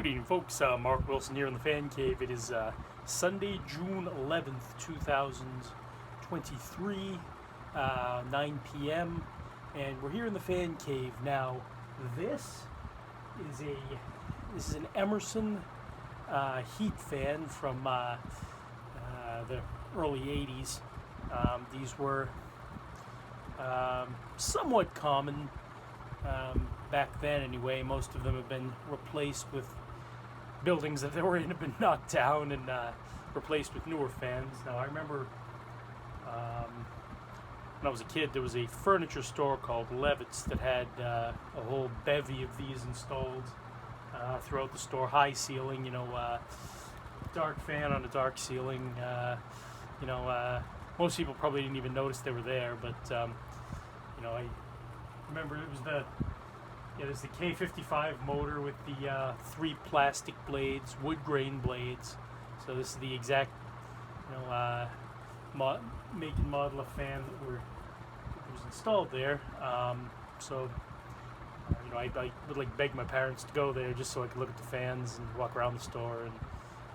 Good evening, folks. Mark Wilson here in the Fan Cave. It is Sunday, June 11th, 2023, 9 p.m., and we're here in the Fan Cave. Now, this is an Emerson heat fan from the early 80s. These were somewhat common back then anyway. Most of them have been replaced with buildings that they were in have been knocked down and replaced with newer fans. Now I remember when I was a kid there was a furniture store called Levitt's that had a whole bevy of these installed throughout the store. High ceiling, dark fan on a dark ceiling. Most people probably didn't even notice they were there, but I remember it was there's the K55 motor with the 3 plastic blades, wood grain blades. So this is the exact, make and model of fan that was installed there. I would beg my parents to go there just so I could look at the fans and walk around the store. And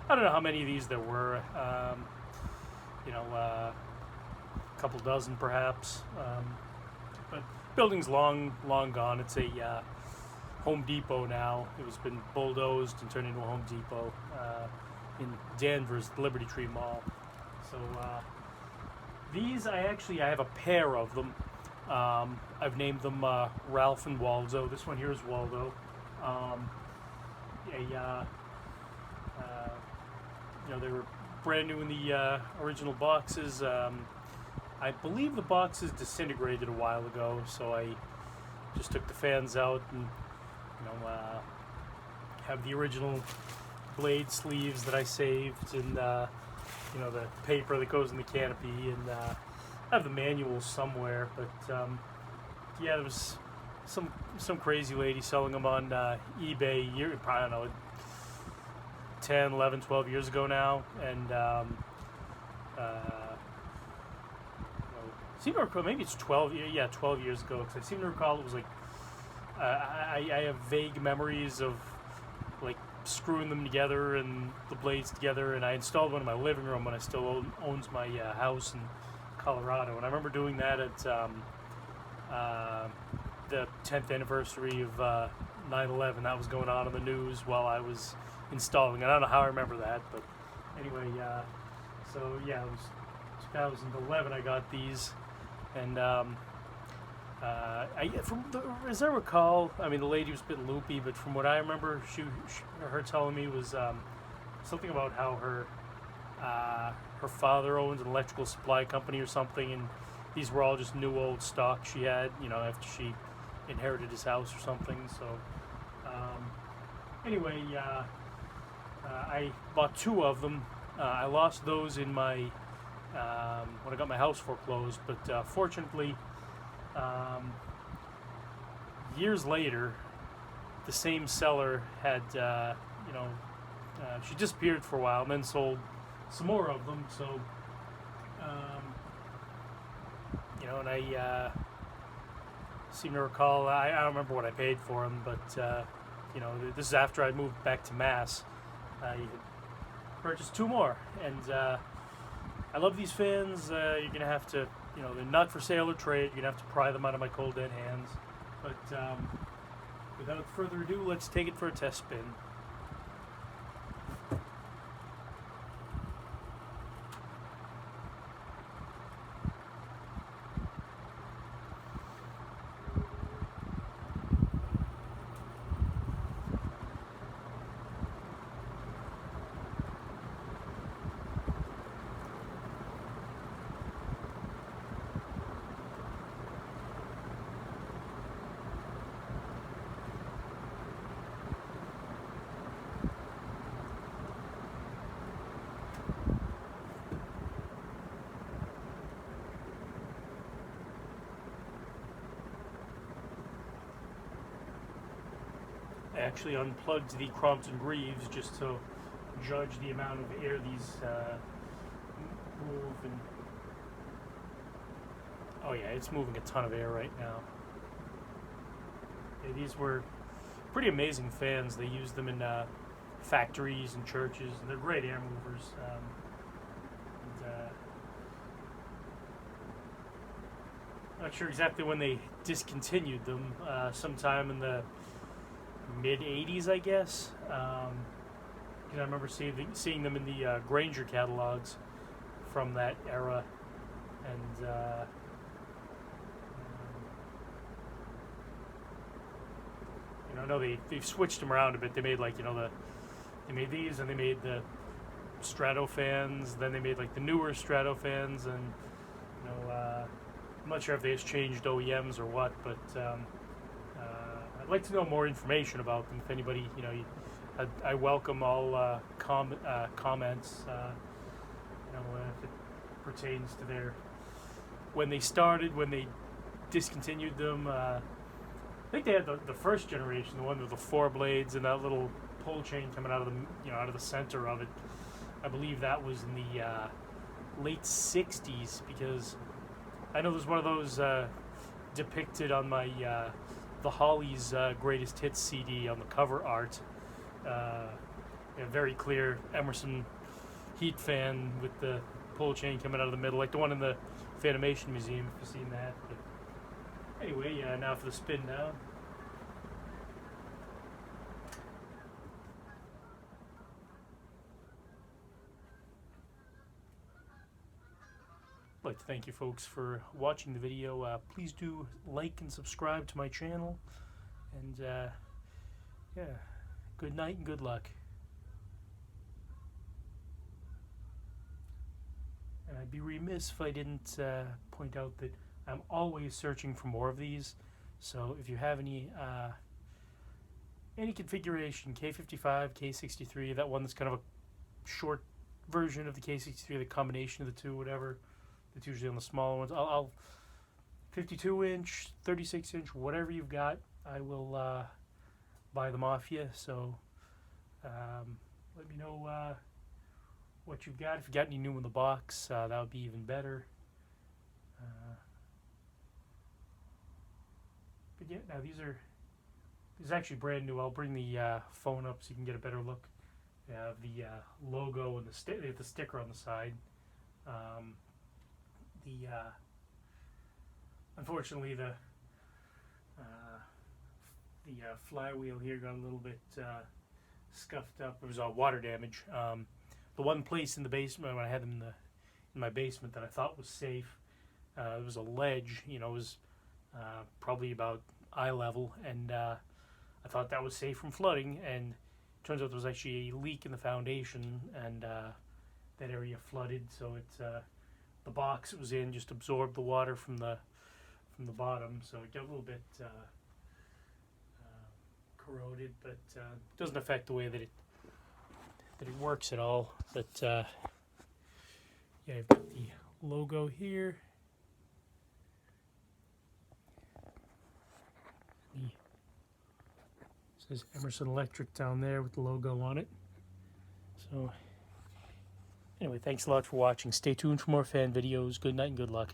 I don't know how many of these there were. A couple dozen perhaps. But building's long gone. It's a Home Depot now. It was been bulldozed and turned into a Home Depot in Danvers, the Liberty Tree Mall. So these I have a pair of them. I've named them Ralph and Waldo. This one here is Waldo. They were brand new in the original boxes. I believe the boxes disintegrated a while ago, so I just took the fans out and have the original blade sleeves that I saved, and the paper that goes in the canopy, and I have the manuals somewhere. But there was some crazy lady selling them on eBay. I don't know, 10, 11, 12 years ago now, and I seem to recall, maybe it's 12 years ago, because I seem to recall it was like, I have vague memories of like screwing them together and the blades together, and I installed one in my living room when I still owns my house in Colorado, and I remember doing that at the 10th anniversary of 9/11. That was going on in the news while I was installing it. I don't know how I remember that, but anyway, it was 2011 I got these. And as I recall, the lady was a bit loopy, but from what I remember, her telling me was something about how her father owns an electrical supply company or something, and these were all just new old stock she had, after she inherited his house or something. So I bought 2 of them. I lost those in my when I got my house foreclosed, but fortunately, years later, the same seller had, she disappeared for a while and then sold some more of them. So, and I seem to recall, I don't remember what I paid for them, but this is after I moved back to Mass. I purchased 2 more, and I love these fans. You're going to have to, they're not for sale or trade. You're going to have to pry them out of my cold dead hands. But without further ado, let's take it for a test spin. I actually unplugged the Crompton Greaves just to judge the amount of air these move. And oh yeah, it's moving a ton of air right now. Yeah, these were pretty amazing fans. They used them in factories and churches, and they're great air movers. Not sure exactly when they discontinued them. Sometime in the mid '80s, I guess. I remember seeing them in the Granger catalogs from that era, and I know they've switched them around a bit. They made they made these, and they made the Stratofans. Then they made like the newer Stratofans, and I'm not sure if they just changed OEMs or what, but I'd like to know more information about them. If anybody, I welcome all comments. If it pertains to when they started, when they discontinued them. I think they had the first generation, the one with the 4 blades and that little pull chain coming out of the center of it. I believe that was in the late '60s, because I know there's one of those depicted on my the Hollies Greatest Hits CD on the cover art. Very clear Emerson heat fan with the pull chain coming out of the middle, like the one in the Fanimation Museum, if you've seen that. But anyway, now for the spin down. I'd like to thank you folks for watching the video. Please do like and subscribe to my channel, and good night and good luck. And I'd be remiss if I didn't point out that I'm always searching for more of these. So if you have any configuration, K55, K63, that one that's kind of a short version of the K63, the combination of the two, whatever. It's usually on the smaller ones. I'll 52-inch, 36-inch, whatever you've got, I will buy them off you. So let me know what you've got. If you got any new in the box, that would be even better. But yeah, now these are actually brand new. I'll bring the phone up so you can get a better look. They have the logo and they have the sticker on the side. Unfortunately, the flywheel here got a little bit scuffed up. It was water damage. The one place in the basement, when I had them in my basement, that I thought was safe, it was a ledge. It was probably about eye level, and I thought that was safe from flooding. And it turns out there was actually a leak in the foundation, and that area flooded. So the box it was in just absorbed the water from the bottom, so it got a little bit corroded, but it doesn't affect the way that it works at all. But yeah, I've got the logo here. It says Emerson Electric down there with the logo on it. So anyway, thanks a lot for watching. Stay tuned for more fan videos. Good night and good luck.